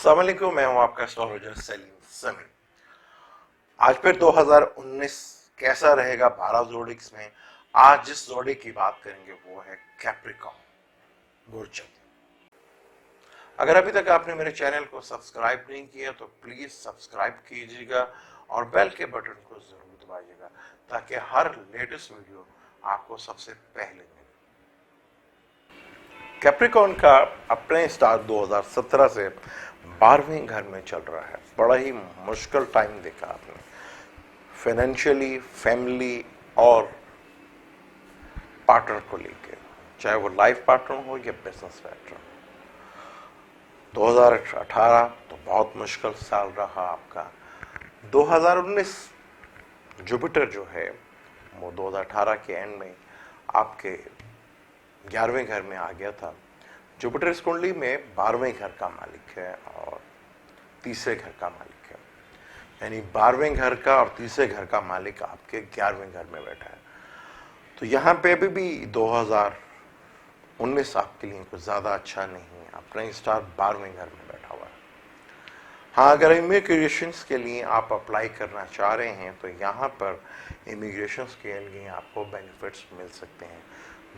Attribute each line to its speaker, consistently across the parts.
Speaker 1: अस्सलाम वालेकुम, मैं हूं आपका एस्ट्रोलॉजर सलीम समी। आज फिर 2019 कैसा रहेगा 12 जोडिक्स में। आज जिस जोडिक की बात करेंगे वो है कैप्रिकॉर्न गुरचंद। अगर अभी तक आपने मेरे चैनल को सब्सक्राइब नहीं किया तो प्लीज सब्सक्राइब कीजिएगा और बेल के बटन को जरूर दबाइएगा ताकि हर लेटेस्ट वीडियो आपको सबसे पहले मिले। कैप्रिकॉर्न का अपने स्टार 2017 से 12वें घर में चल रहा है। बड़ा ही मुश्किल टाइम देखा आपने, फाइनेंशियली, फैमिली और पार्टनर को लेके, चाहे वो लाइफ पार्टनर हो या बिजनेस पार्टनर। 2018 तो बहुत मुश्किल साल रहा आपका। 2019 जुपिटर जो है वो 2018 के एंड में आपके 11वें घर में आ गया था। जुपिटर इस कुंडली में 12वें घर का मालिक है और तीसरे घर का मालिक है, यानी 12वें घर का और तीसरे घर का मालिक आपके 11वें घर में बैठा है। तो यहाँ पे अभी भी 2019 आपके लिए कुछ ज़्यादा अच्छा नहीं है। अपना स्टार 12वें घर में बैठा हुआ है। हाँ, अगर इमिग्रेशन के लिए आप अप्लाई करना चाह रहे हैं तो यहाँ पर इमिग्रेशन के लिए आपको बेनिफिट्स मिल सकते हैं।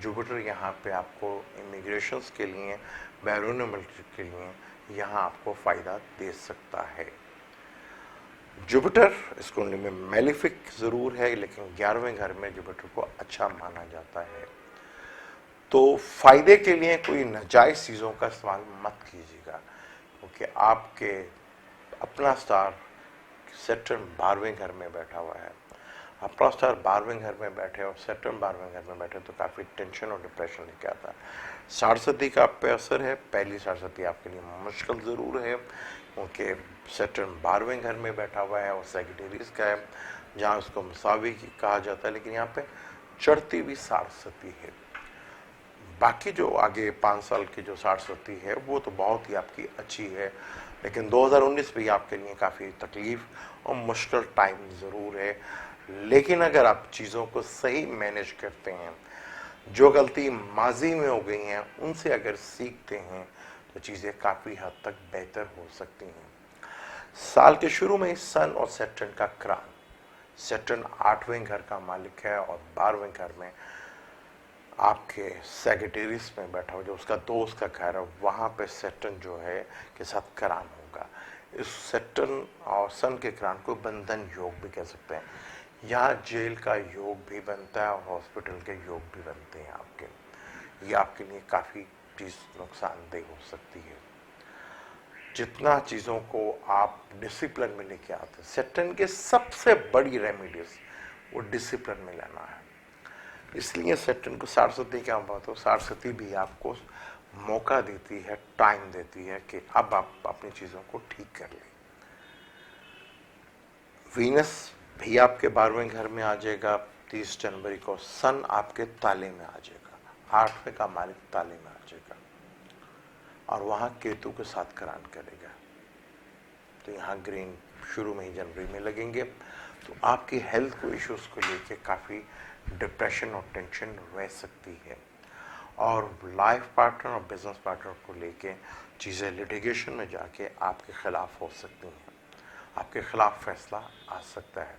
Speaker 1: जुपिटर यहाँ पे आपको इमिग्रेशन के लिए, बैरून मिलिट्री के लिए यहाँ आपको फ़ायदा दे सकता है। जुपिटर इस कुंडली में मैलिफिक ज़रूर है, लेकिन 11वें घर में जुपिटर को अच्छा माना जाता है। तो फ़ायदे के लिए कोई नाजायज़ चीज़ों का इस्तेमाल मत कीजिएगा, क्योंकि आपके अपना स्टार सैटर्न 12वें घर में बैठा हुआ है। अपना स्टार 12वें घर में बैठे और सैटर्न 12वें घर में बैठे तो काफ़ी टेंशन और डिप्रेशन लेके आता है। साढ़सती का आप पे असर है। पहली साढ़सती आपके लिए मुश्किल ज़रूर है, क्योंकि सैटर्न 12वें घर में बैठा हुआ है और सेक्रेटरीज का है, जहाँ उसको मसावी कहा जाता है, लेकिन यहाँ पे चढ़ती हुई साढ़सती है। बाकी जो आगे 5 साल की जो साढ़सती है वो तो बहुत ही आपकी अच्छी है, लेकिन 2019 भी आपके लिए काफ़ी तकलीफ और मुश्किल टाइम ज़रूर है। लेकिन अगर आप चीज़ों को सही मैनेज करते हैं, जो गलती माजी में हो गई हैं उनसे अगर सीखते हैं तो चीज़ें काफ़ी हद तक बेहतर हो सकती हैं। साल के शुरू में सन और सैटर्न का क्रान, सैटर्न 8वें घर का मालिक है और 12वें घर में आपके सेक्रेटरीज में बैठा हुआ, जो उसका दोस्त का घर है, वहाँ पे सैटर्न जो है के साथ करान होगा। इस सैटर्न और सन के करान को बंधन योग भी कह सकते हैं। यहाँ जेल का योग भी बनता है और हॉस्पिटल के योग भी बनते हैं आपके। ये आपके लिए काफ़ी चीज़ नुकसानदेह हो सकती है। जितना चीज़ों को आप डिसिप्लिन में लेके आते हैं, सैटर्न के सबसे बड़ी रेमेडीज वो डिसिप्लिन में लेना है। इसलिए सैटर्न को साढ़सती क्या बात हो, साढ़सती भी आपको मौका देती है, टाइम देती है कि अब आप अपनी चीज़ों को ठीक कर लें। वीनस भी आपके 12वें घर में आ जाएगा 30 जनवरी को। सन आपके ताले में आ जाएगा, 8वें का मालिक ताले में आ जाएगा और वहाँ केतु के साथ करान करेगा। तो यहाँ ग्रीन शुरू में ही जनवरी में लगेंगे। तो आपकी हेल्थ को इश्यूज को लेके काफ़ी डिप्रेशन और टेंशन रह सकती है, और लाइफ पार्टनर और बिजनेस पार्टनर को लेके चीज़ें लिटिगेशन में जाके आपके खिलाफ हो सकती हैं। आपके खिलाफ फैसला आ सकता है।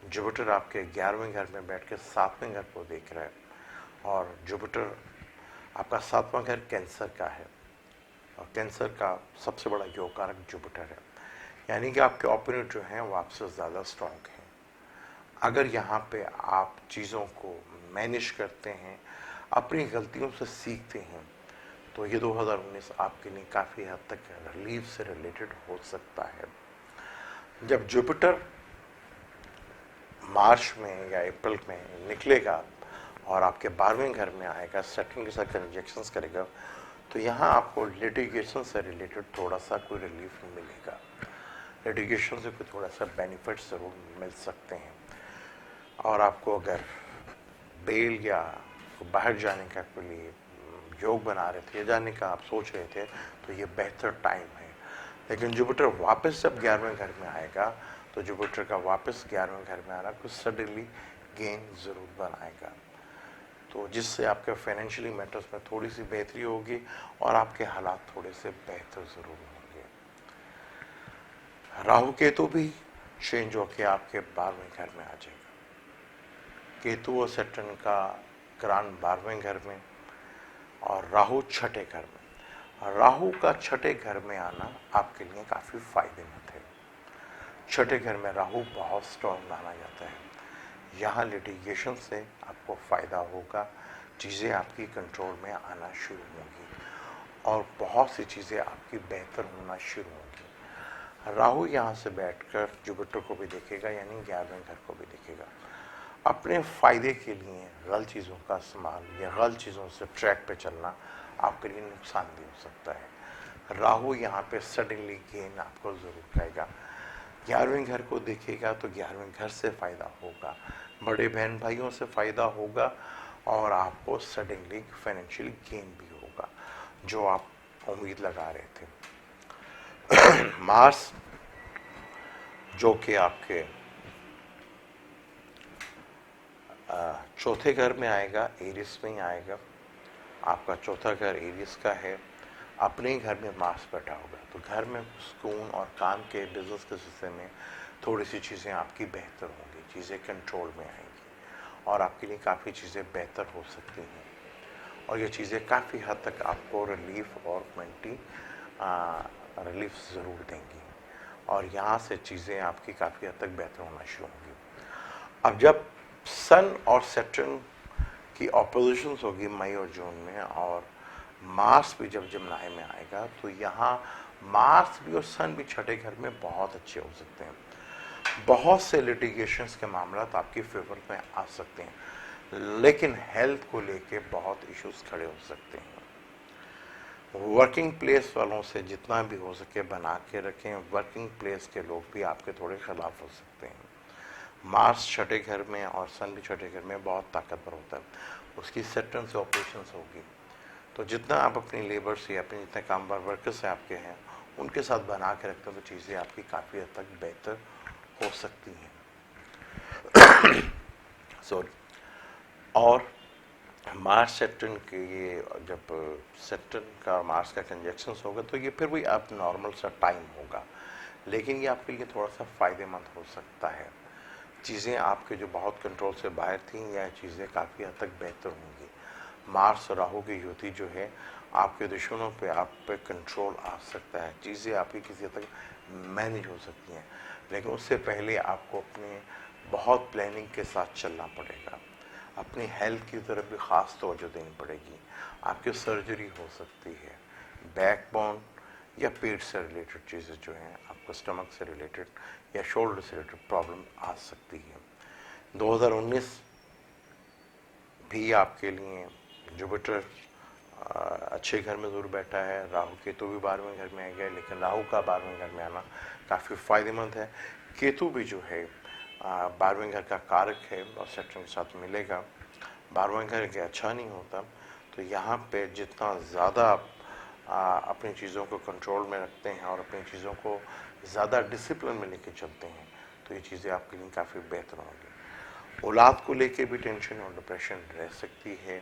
Speaker 1: जुपिटर आपके 11वें घर में बैठ के 7वें घर को देख रहा है, और जुपिटर आपका 7वां घर कैंसर का है, और कैंसर का सबसे बड़ा योग कारक जुपिटर है, यानी कि आपके ओपोनेंट जो हैं वो आपसे ज़्यादा स्ट्रॉन्ग हैं। अगर यहाँ पे आप चीज़ों को मैनेज करते हैं, अपनी गलतियों से सीखते हैं, तो ये 2019 आपके लिए काफ़ी हद तक रिलीफ से रिलेटेड हो सकता है। जब जुपिटर मार्च में या अप्रैल में निकलेगा और आपके 12वें घर में आएगा, सैटर्न के साथ कंजंक्शंस करेगा, तो यहाँ आपको लिटिगेशन से रिलेटेड थोड़ा सा कोई रिलीफ मिलेगा। लिटिगेशन से कोई थोड़ा सा बेनिफिट ज़रूर मिल सकते हैं, और आपको अगर बेल या बाहर जाने का कोई लिए योग बना रहे थे या जाने का आप सोच रहे थे, तो ये बेहतर टाइम है। लेकिन जुपिटर वापस जब 11वें घर में आएगा तो जुपिटर का वापस 11वें घर में आना कुछ सडनली गेन ज़रूर बनाएगा, तो जिससे आपके फाइनेंशियली मैटर्स में थोड़ी सी बेहतरी होगी और आपके हालात थोड़े से बेहतर ज़रूर होंगे। राहु केतु भी चेंज होके आपके 12वें घर में आ जाएगा। केतु और सैटर्न का ग्रांड 12वें घर में और राहु छठे घर में। राहु का छठे घर में आना आपके लिए काफी फायदेमंद है। छठे घर में राहु बहुत स्ट्रॉन्ग माना जाता है। यहाँ लिटिगेशन से आपको फायदा होगा, चीजें आपकी कंट्रोल में आना शुरू होंगी और बहुत सी चीजें आपकी बेहतर होना शुरू होंगी। राहु यहाँ से बैठकर जुपिटर को भी देखेगा, यानी 11वें घर को भी देखेगा। अपने फायदे के लिए गलत चीज़ों का इस्तेमाल या गलत चीज़ों से ट्रैक पे चलना आपके लिए नुकसानदेह हो सकता है। राहु यहाँ पे सडनली गेन आपको ज़रूर करेगा। 11वें घर को देखेगा तो 11वें घर से फ़ायदा होगा, बड़े बहन भाइयों से फ़ायदा होगा और आपको सडनली फाइनेंशियल गेन भी होगा जो आप उम्मीद लगा रहे थे। मार्स जो कि आपके चौथे घर में आएगा, एरिस में ही आएगा। आपका चौथा घर एरिस का है, अपने ही घर में मार्स बैठा होगा तो घर में सुकून और काम के बिजनेस के सिलसिले में थोड़ी सी चीज़ें आपकी बेहतर होंगी, चीज़ें कंट्रोल में आएंगी और आपके लिए काफ़ी चीज़ें बेहतर हो सकती हैं और ये चीज़ें काफ़ी हद तक आपको रिलीफ और मेंटली रिलीफ ज़रूर देंगी और यहाँ से चीज़ें आपकी काफ़ी हद तक बेहतर होना शुरू होंगी। अब जब सन और सैटर्न की ऑपोजिशंस होगी मई और जून में और मार्स भी जब जमनाई में आएगा तो यहाँ मार्स भी और सन भी छठे घर में बहुत अच्छे हो सकते हैं। बहुत से लिटिगेशंस के मामला तो आपकी फेवर में आ सकते हैं, लेकिन हेल्थ को लेके बहुत इश्यूज खड़े हो सकते हैं। वर्किंग प्लेस वालों से जितना भी हो सके बना के रखें। वर्किंग प्लेस के लोग भी आपके थोड़े खिलाफ हो सकते हैं। मार्स छठे घर में और सन भी छठे घर में बहुत ताकतवर होता है, उसकी सैटर्न से ऑपरेशंस होगी तो जितना आप अपनी लेबर से अपने जितने काम वर्कर्स से आपके हैं उनके साथ बना के रखते हैं तो चीज़ें आपकी काफ़ी हद तक बेहतर हो सकती हैं। सॉरी। और मार्स सैटर्न के ये जब सैटर्न का मार्स का कंजक्शंस होगा तो ये फिर भी आप नॉर्मल सा टाइम होगा, लेकिन ये आपके लिए थोड़ा सा फ़ायदेमंद हो सकता है। चीज़ें आपके जो बहुत कंट्रोल से बाहर थी या चीज़ें काफ़ी हद तक बेहतर होंगी। मार्स और राहु की युति जो है आपके दुश्मनों पे आप पे कंट्रोल आ सकता है, चीज़ें आपकी किसी हद तक मैनेज हो सकती हैं, लेकिन उससे पहले आपको अपने बहुत प्लानिंग के साथ चलना पड़ेगा। अपनी हेल्थ की तरफ भी ख़ास तवज्जो देनी पड़ेगी। आपकी सर्जरी हो सकती है, बैकबोन या पेट से रिलेटेड चीज़ें जो हैं आपको स्टमक से रिलेटेड या शोल्डर से रिलेटेड प्रॉब्लम आ सकती है। 2019 भी आपके लिए जुपिटर अच्छे घर में ज़रूर बैठा है। राहु केतु भी 12वें घर में आ गया, लेकिन राहु का 12वें घर में आना काफ़ी फ़ायदेमंद है। केतु भी जो है 12वें घर का कारक है और सैटर्न के साथ मिलेगा। 12वें घर के अच्छा नहीं होता तो यहाँ पे जितना ज़्यादा आप अपनी चीज़ों को कंट्रोल में रखते हैं और अपनी चीज़ों को ज़्यादा डिसिप्लिन में लेके चलते हैं तो ये चीज़ें आपके लिए काफ़ी बेहतर होंगी। औलाद को लेके भी टेंशन और डिप्रेशन रह सकती है।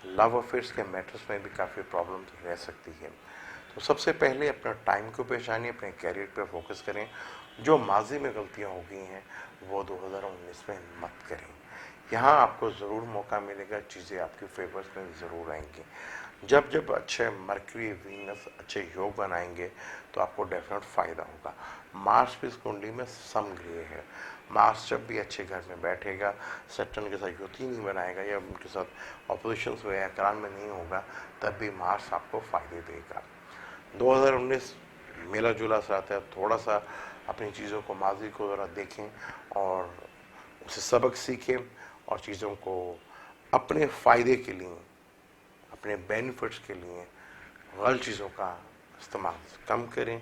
Speaker 1: लव अफेयर्स के मैटर्स में भी काफ़ी प्रॉब्लम्स रह सकती है। तो सबसे पहले अपना टाइम को पहचानिए, अपने कैरियर पे फोकस करें। जो माजी में गलतियाँ हो गई हैं वो 2019 में मत करें। यहाँ आपको ज़रूर मौका मिलेगा, चीज़ें आपकी फेवर्स में ज़रूर आएंगी। जब जब अच्छे मरकरी वीनस अच्छे योग बनाएंगे तो आपको डेफिनेट फ़ायदा होगा। मार्स भी इस कुंडली में समग्रिय है। मार्स जब भी अच्छे घर में बैठेगा, सैटर्न के साथ युति नहीं बनाएगा या उनके साथ ऑपोजिशन हुए एकरान में नहीं होगा, तब भी मार्स आपको फ़ायदे देगा। 2019 मेला जुला सा आता है, थोड़ा सा अपनी चीज़ों को माजी को ज़रा देखें और उसे सबक सीखें और चीज़ों को अपने फ़ायदे के लिए, अपने बेनिफिट्स के लिए गलत चीज़ों का इस्तेमाल कम करें।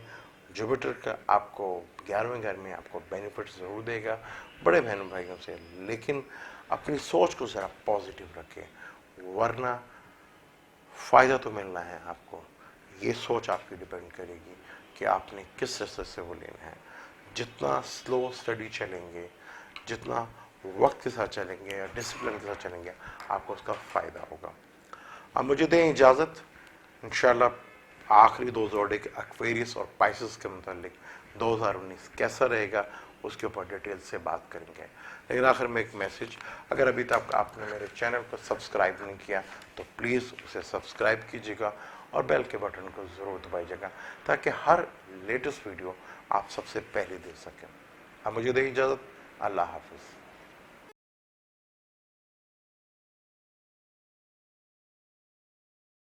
Speaker 1: जुपिटर का आपको 11वें घर में आपको बेनिफिट ज़रूर देगा बड़े बहन भाइयों से, लेकिन अपनी सोच को ज़रा पॉजिटिव रखें, वरना फ़ायदा तो मिलना है आपको। ये सोच आपकी डिपेंड करेगी कि आपने किस रास्ते से वो लेना है। जितना स्लो स्टडी चलेंगे, जितना वक्त के साथ चलेंगे या डिसिप्लिन के साथ चलेंगे, आपको उसका फ़ायदा होगा। अब मुझे दें इजाज़त। इंशाल्लाह आखिरी 2 जोड़े एक्वेरियस और पाइसेस के मुतालिक 2019 कैसा रहेगा उसके ऊपर डिटेल से बात करेंगे। लेकिन आखिर में एक मैसेज, अगर अभी तक आपने मेरे चैनल को सब्सक्राइब नहीं किया तो प्लीज़ उसे सब्सक्राइब कीजिएगा और बेल के बटन को ज़रूर दबाइएगा ताकि हर लेटेस्ट वीडियो आप सबसे पहले देख सकें। अब मुझे दें इजाज़त, अल्लाह हाफिज़।